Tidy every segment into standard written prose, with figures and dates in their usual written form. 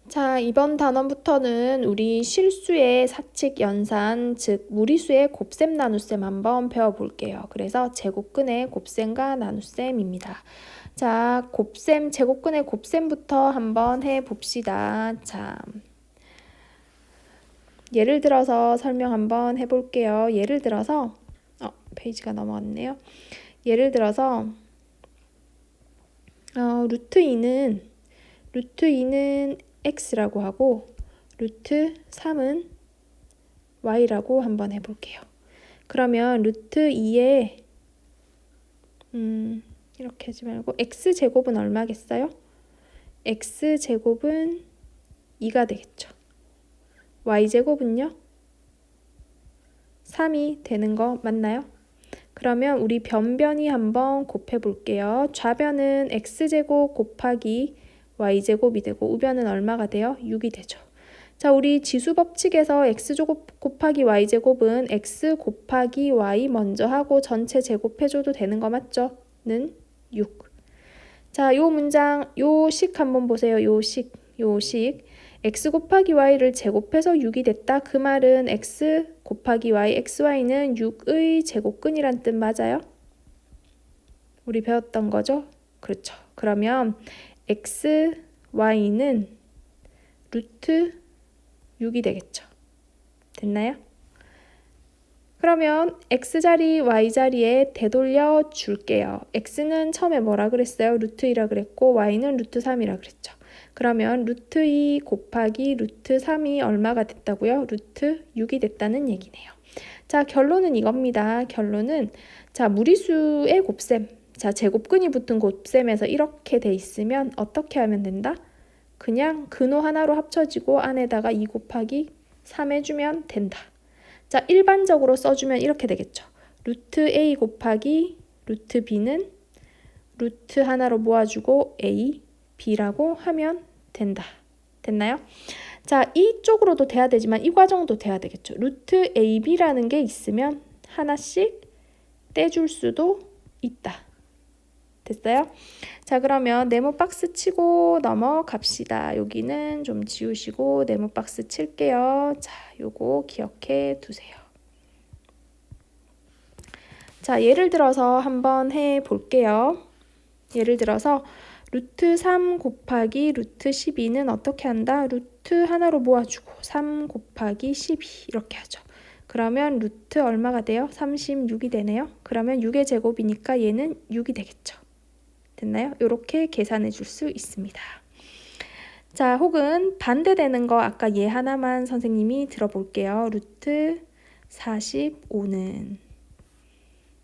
자, 이번 단원부터는 우리 실수의 사칙 연산, 즉 무리수의 곱셈 나눗셈 한번 배워볼게요. 그래서 제곱근의 곱셈과 나눗셈입니다. 자, 곱셈, 제곱근의 곱셈부터 한번 해봅시다. 자, 예를 들어서 설명 한번 해볼게요. 예를 들어서 페이지가 넘어갔네요. 예를 들어서 루트 2는 x라고 하고 루트 3은 y라고 한번 해볼게요. 그러면 루트 2에 이렇게 하지 말고 x제곱은 얼마겠어요? x제곱은 2가 되겠죠. y제곱은요? 3이 되는 거 맞나요? 그러면 우리 변변이 한번 곱해볼게요. 좌변은 x제곱 곱하기 y제곱이 되고 우변은 얼마가 돼요? 6이 되죠. 자, 우리 지수 법칙에서 x제곱 곱하기 y제곱은 x 곱하기 y 먼저 하고 전체 제곱해줘도 되는 거 맞죠? 는 6. 자, 요 문장, 요 식 한번 보세요. 요 식. x 곱하기 y를 제곱해서 6이 됐다. 그 말은 x 곱하기 y, xy는 6의 제곱근이란 뜻 맞아요? 우리 배웠던 거죠? 그렇죠. 그러면 x, y는 루트 6이 되겠죠. 됐나요? 그러면 x자리, y자리에 되돌려 줄게요. x는 처음에 뭐라 그랬어요? 루트 2라 그랬고 y는 루트 3이라 그랬죠. 그러면 루트 2 곱하기 루트 3이 얼마가 됐다고요? 루트 6이 됐다는 얘기네요. 자, 결론은 이겁니다. 결론은 자, 무리수의 곱셈. 자, 제곱근이 붙은 곱셈에서 이렇게 돼 있으면 어떻게 하면 된다? 그냥 근호 하나로 합쳐지고 안에다가 2 곱하기 3 해주면 된다. 자, 일반적으로 써주면 이렇게 되겠죠. 루트 a 곱하기 루트 b는 루트 하나로 모아주고 a, b라고 하면 된다. 됐나요? 자, 이쪽으로도 돼야 되지만 이 과정도 돼야 되겠죠. 루트 ab라는 게 있으면 하나씩 떼줄 수도 있다. 됐어요? 자, 그러면 네모 박스 치고 넘어갑시다. 여기는 좀 지우시고 네모 박스 칠게요. 자, 요거 기억해 두세요. 자, 예를 들어서 한번 해 볼게요. 예를 들어서 루트 3 곱하기 루트 12는 어떻게 한다? 루트 하나로 모아주고 3 곱하기 12 이렇게 하죠. 그러면 루트 얼마가 돼요? 36이 되네요. 그러면 6의 제곱이니까 얘는 6이 되겠죠. 됐나요? 이렇게 계산해 줄 수 있습니다. 자, 혹은 반대되는 거 아까 얘 하나만 선생님이 들어볼게요. 루트 45는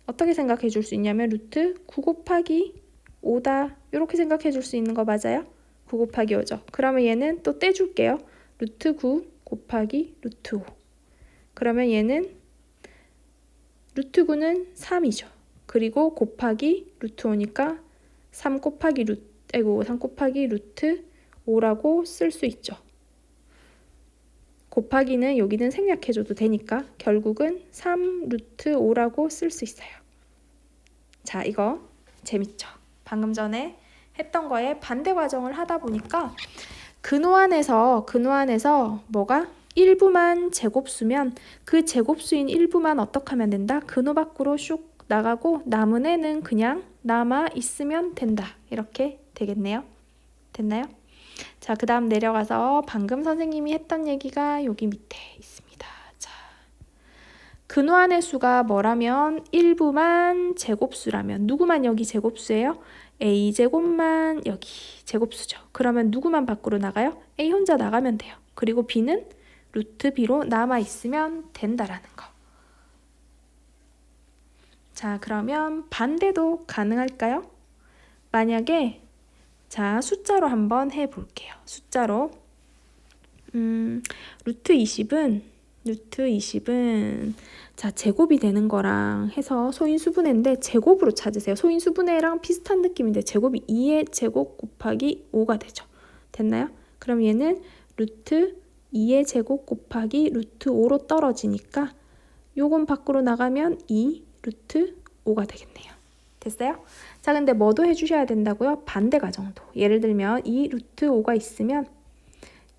어떻게 생각해 줄 수 있냐면 루트 9 곱하기 5다. 이렇게 생각해 줄 수 있는 거 맞아요? 9 곱하기 5죠. 그러면 얘는 또 떼줄게요. 루트 9 곱하기 루트 5. 그러면 얘는 루트 9는 3이죠. 그리고 곱하기 루트 5니까 3 곱하기 루트 5라고 쓸 수 있죠. 곱하기는 여기는 생략해줘도 되니까 결국은 3 루트 5라고 쓸 수 있어요. 자, 이거 재밌죠? 방금 전에 했던 거에 반대 과정을 하다 보니까 근호 안에서 뭐가? 일부만 제곱수면 그 제곱수인 일부만 어떻게 하면 된다? 근호 밖으로 슉 나가고 남은 애는 그냥 남아 있으면 된다. 이렇게 되겠네요. 됐나요? 자, 그 다음 내려가서 방금 선생님이 했던 얘기가 여기 밑에 있습니다. 자, 근호 안의 수가 뭐라면 일부만 제곱수라면 누구만 여기 제곱수예요? a제곱만 여기 제곱수죠. 그러면 누구만 밖으로 나가요? a 혼자 나가면 돼요. 그리고 b는 루트 b로 남아있으면 된다라는 거. 자, 그러면 반대도 가능할까요? 만약에 자, 숫자로 한번 해볼게요. 숫자로 루트 20은 자, 제곱이 되는 거랑 해서 소인수분해인데 제곱으로 찾으세요. 소인수분해랑 비슷한 느낌인데 제곱이 2의 제곱 곱하기 5가 되죠. 됐나요? 그럼 얘는 루트 2의 제곱 곱하기 루트 5로 떨어지니까 요건 밖으로 나가면 2 루트 5가 되겠네요. 됐어요? 자, 근데 뭐도 해주셔야 된다고요? 반대 가정도. 예를 들면 2 루트 5가 있으면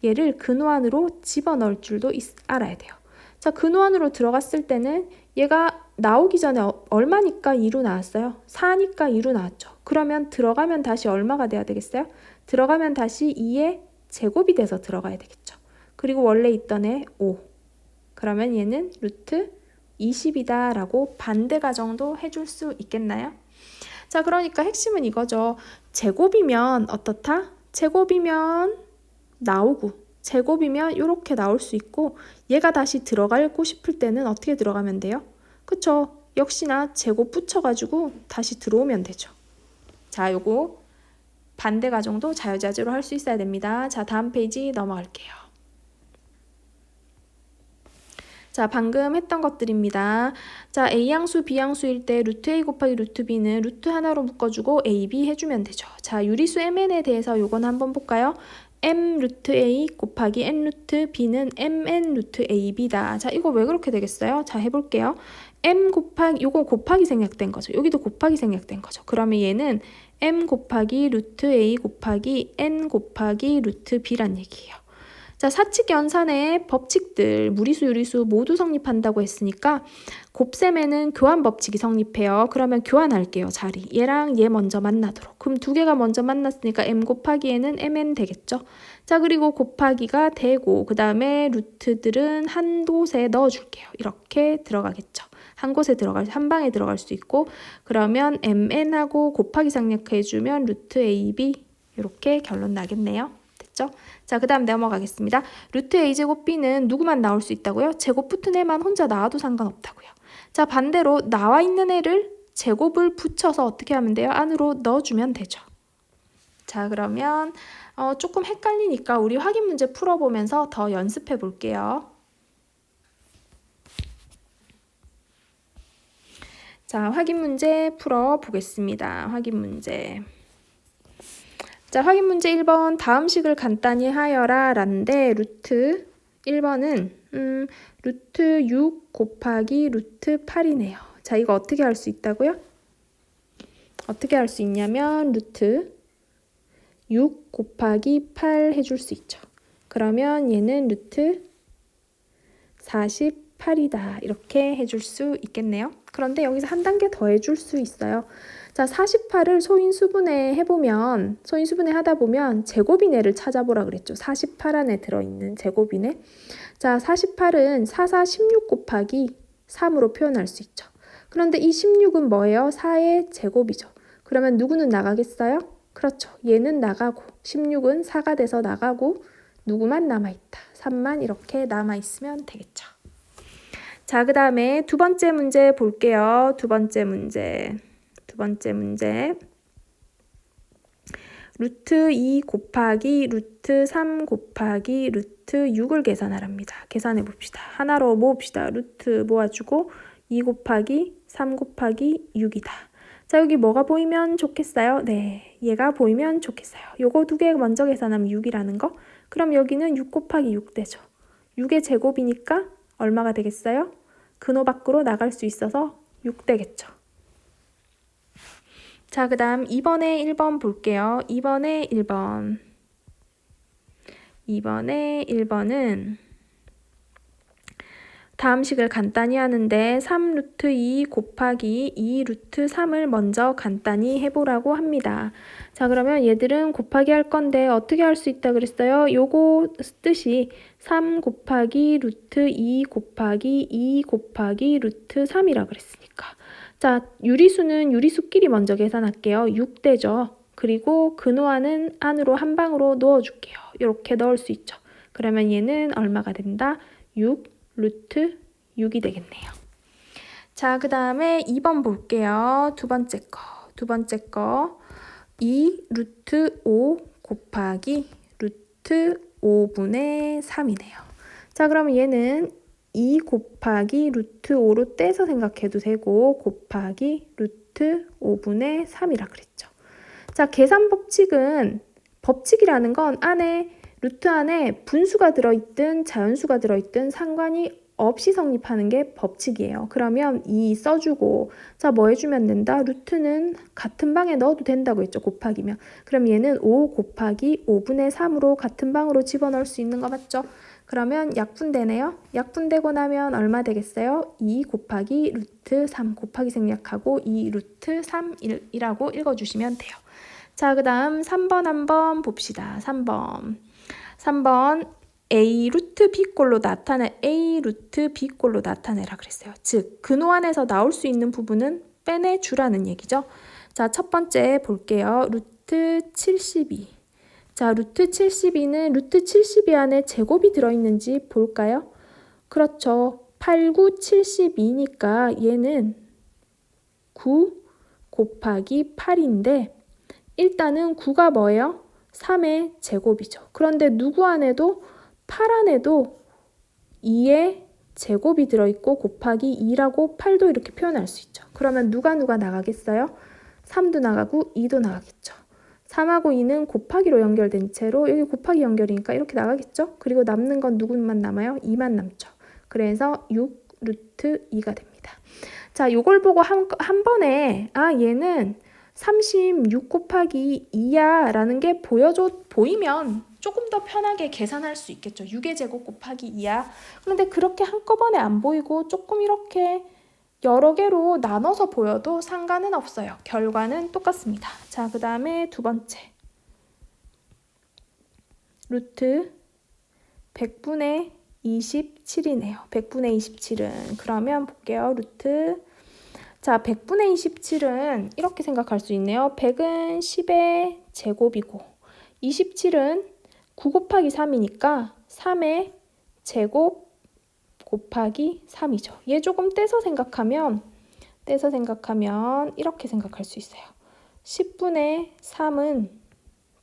얘를 근호 안으로 집어넣을 줄도 알아야 돼요. 자, 근호 안으로 들어갔을 때는 얘가 나오기 전에 얼마니까 2로 나왔어요? 4니까 2로 나왔죠. 그러면 들어가면 다시 얼마가 돼야 되겠어요? 들어가면 다시 2의 제곱이 돼서 들어가야 되겠죠. 그리고 원래 있던 애 5. 그러면 얘는 루트 20이다 라고 반대 가정도 해줄 수 있겠나요? 자, 그러니까 핵심은 이거죠. 제곱이면 어떻다? 제곱이면 나오고 제곱이면 이렇게 나올 수 있고 얘가 다시 들어가고 싶을 때는 어떻게 들어가면 돼요? 그쵸? 역시나 제곱 붙여가지고 다시 들어오면 되죠. 자, 요거 반대 가정도 자유자재로 할 수 있어야 됩니다. 자, 다음 페이지 넘어갈게요. 자, 방금 했던 것들입니다. 자, A항수, B항수일 때 루트 A 곱하기 루트 B는 루트 하나로 묶어주고 A, B 해주면 되죠. 자, 유리수 MN에 대해서 요건 한번 볼까요? M 루트 A 곱하기 N 루트 B는 MN 루트 AB다. 자, 이거 왜 그렇게 되겠어요? 자, 해볼게요. M 곱하기, 요거 곱하기 생략된 거죠. 여기도 곱하기 생략된 거죠. 그러면 얘는 M 곱하기 루트 A 곱하기 N 곱하기 루트 B란 얘기예요. 자, 사칙 연산의 법칙들, 무리수, 유리수 모두 성립한다고 했으니까 곱셈에는 교환 법칙이 성립해요. 그러면 교환할게요, 자리. 얘랑 얘 먼저 만나도록. 그럼 두 개가 먼저 만났으니까 m 곱하기 n은 mn 되겠죠. 자, 그리고 곱하기가 되고 그 다음에 루트들은 한 곳에 넣어줄게요. 이렇게 들어가겠죠. 한 곳에 한 방에 들어갈 수 있고 그러면 mn하고 곱하기 생략해주면 루트 ab 이렇게 결론 나겠네요. 됐죠? 자, 그 다음 넘어가겠습니다. 루트 a제곱 b는 누구만 나올 수 있다고요? 제곱 붙은 애만 혼자 나와도 상관없다고요. 자, 반대로 나와 있는 애를 제곱을 붙여서 어떻게 하면 돼요? 안으로 넣어주면 되죠. 자, 그러면 조금 헷갈리니까 우리 확인 문제 풀어보면서 더 연습해 볼게요. 자, 확인 문제 풀어보겠습니다. 확인 문제. 자, 확인 문제 1번 다음 식을 간단히 하여라 라는데 루트 1번은 루트 6 곱하기 루트 8이네요. 자, 이거 어떻게 할 수 있다고요? 어떻게 할 수 있냐면 루트 6 곱하기 8 해줄 수 있죠. 그러면 얘는 루트 48이다 이렇게 해줄 수 있겠네요. 그런데 여기서 한 단계 더 해줄 수 있어요. 자, 48을 소인수분해 해보면 소인수분해 하다 보면 제곱인해를 찾아보라 그랬죠. 48 안에 들어있는 제곱인해. 자, 48은 4, 4, 16 곱하기 3으로 표현할 수 있죠. 그런데 이 16은 뭐예요? 4의 제곱이죠. 그러면 누구는 나가겠어요? 그렇죠. 얘는 나가고 16은 4가 돼서 나가고 누구만 남아있다. 3만 이렇게 남아있으면 되겠죠. 자, 그 다음에 두 번째 문제 볼게요. 두 번째 문제. 루트 2 곱하기 루트 3 곱하기 루트 6을 계산하랍니다. 계산해 봅시다. 하나로 모읍시다. 루트 모아주고 2 곱하기 3 곱하기 6이다. 자, 여기 뭐가 보이면 좋겠어요? 네, 얘가 보이면 좋겠어요. 요거 두 개 먼저 계산하면 6이라는 거. 그럼 여기는 6 곱하기 6 되죠. 6의 제곱이니까 얼마가 되겠어요? 근호 밖으로 나갈 수 있어서 6 되겠죠. 자, 그 다음 2번에 1번 볼게요. 2번에 1번은 다음 식을 간단히 하는데 3루트 2 곱하기 2 루트 3을 먼저 간단히 해보라고 합니다. 자, 그러면 얘들은 곱하기 할 건데 어떻게 할 수 있다 그랬어요? 요거 뜻이 3 곱하기 루트 2 곱하기 2 곱하기 루트 3이라 그랬으니까. 자, 유리수는 유리수끼리 먼저 계산할게요. 6되죠. 그리고 근호하는 안으로 한 방으로 넣어줄게요. 이렇게 넣을 수 있죠. 그러면 얘는 얼마가 된다? 6 루트 6이 되겠네요. 자, 그 다음에 2번 볼게요. 두 번째 거 2 루트 5 곱하기 루트 5분의 3이네요. 자, 그러면 얘는 2 곱하기 루트 5로 떼서 생각해도 되고 곱하기 루트 5분의 3이라 그랬죠. 자, 계산 법칙이라는 건 안에 루트 안에 분수가 들어있든 자연수가 들어있든 상관이 없이 성립하는 게 법칙이에요. 그러면 2 써주고 자, 뭐 해주면 된다? 루트는 같은 방에 넣어도 된다고 했죠. 곱하기면. 그럼 얘는 5 곱하기 5분의 3으로 같은 방으로 집어넣을 수 있는 거 맞죠? 그러면 약분되네요. 약분되고 나면 얼마 되겠어요? 2 곱하기 루트 3 곱하기 생략하고 2 루트 3이라고 읽어주시면 돼요. 자, 그 다음 3번 한번 봅시다. 3번 A 루트 B꼴로 A 루트 B꼴로 나타내라 그랬어요. 즉, 근호안에서 나올 수 있는 부분은 빼내주라는 얘기죠. 자, 첫 번째 볼게요. 루트 72. 자, 루트 72는 루트 72 안에 제곱이 들어있는지 볼까요? 그렇죠. 8, 9, 72니까 얘는 9 곱하기 8인데 일단은 9가 뭐예요? 3의 제곱이죠. 그런데 누구 안에도 8 안에도 2의 제곱이 들어있고 곱하기 2라고 8도 이렇게 표현할 수 있죠. 그러면 누가 나가겠어요? 3도 나가고 2도 나가겠죠. 3하고 2는 곱하기로 연결된 채로 여기 곱하기 연결이니까 이렇게 나가겠죠. 그리고 남는 건 누구만 남아요? 2만 남죠. 그래서 6 루트 2가 됩니다. 자, 요걸 보고 한 번에 얘는 36 곱하기 2야 라는 게 보이면 조금 더 편하게 계산할 수 있겠죠. 6의 제곱 곱하기 2야. 그런데 그렇게 한꺼번에 안 보이고 조금 이렇게 여러 개로 나눠서 보여도 상관은 없어요. 결과는 똑같습니다. 자, 그 다음에 두 번째. 루트 100분의 27이네요. 100분의 27은 그러면 볼게요. 루트 자, 100분의 27은 이렇게 생각할 수 있네요. 100은 10의 제곱이고 27은 9 곱하기 3이니까 3의 제곱 곱하기 3이죠. 얘 조금 떼서 생각하면 이렇게 생각할 수 있어요. 10분의 3은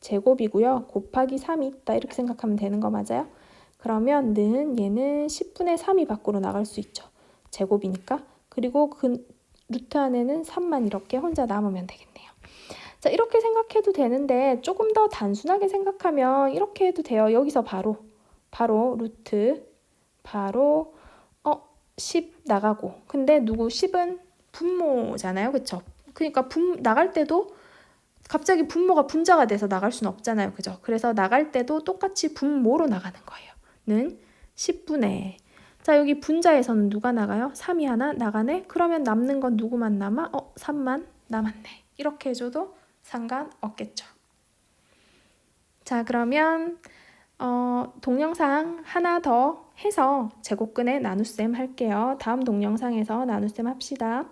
제곱이고요. 곱하기 3이 있다. 이렇게 생각하면 되는 거 맞아요? 그러면 얘는 10분의 3이 밖으로 나갈 수 있죠. 제곱이니까. 그리고 그 루트 안에는 3만 이렇게 혼자 남으면 되겠네요. 자, 이렇게 생각해도 되는데 조금 더 단순하게 생각하면 이렇게 해도 돼요. 여기서 바로 루트 10 나가고 근데 10은 분모잖아요. 그쵸? 그러니까 나갈 때도 갑자기 분모가 분자가 돼서 나갈 수는 없잖아요. 그죠? 그래서 나갈 때도 똑같이 분모로 나가는 거예요. 는 10분의 자, 여기 분자에서는 누가 나가요? 3이 하나 나가네? 그러면 남는 건 누구만 남아? 3만 남았네. 이렇게 해줘도 상관없겠죠. 자, 그러면 동영상 하나 더 해서 제곱근의 나눗셈 할게요. 다음 동영상에서 나눗셈 합시다.